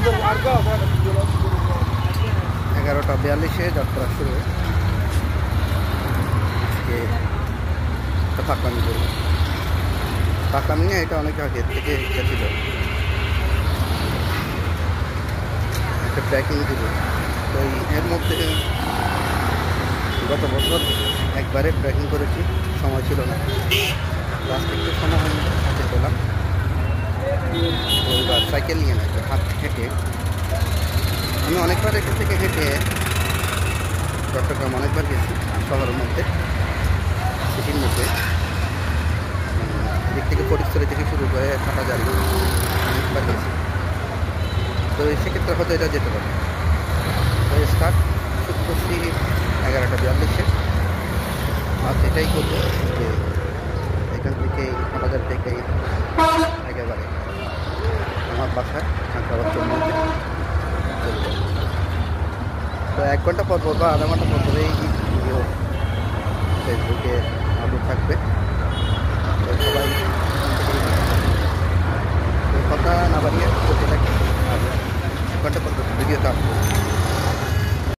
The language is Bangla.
11:42 যাত্রা শুরু। পাকলামি করবো, পাকলামি না, এটা অনেক আগে থেকে ইচ্ছা ছিল একটা ট্রেকিং দিব। তো এর মধ্যে গত বছর একবারে ট্রেকিং করেছি, সময় ছিল না, লাস্ট একটু সময় হাতে পেলাম। এবার সাইকেল নিয়ে না, হাত হেঁটে আমি অনেকবার এখান থেকে হেঁটে চট্টগ্রাম অনেকবার গেছি, শহরের মধ্যে, সিটির মধ্যে, দিক থেকে ফটিকছড়ি থেকে শুরু করে হাটাজারি অনেকবার গেছি। তো সেক্ষেত্রে হয়তো এটা যেতে পারে। তো স্টার্ট শুরু করছি 11:42। আর এটাই করবো যে এখান থেকে হাটাজার থেকে একেবারে আমার বাসায় চাঁকড়াবাদ চন্দ্রতে চলে যাবো। তো 1 ঘন্টা পর পর বা আধা ঘন্টা পর পরেই ভিডিও ফেসবুকে আপলোড থাকবে। তো সবাই কথা না বাড়িয়ে করতে থাকি, আর 1 ঘন্টা পর ভিডিওটা আপলোড।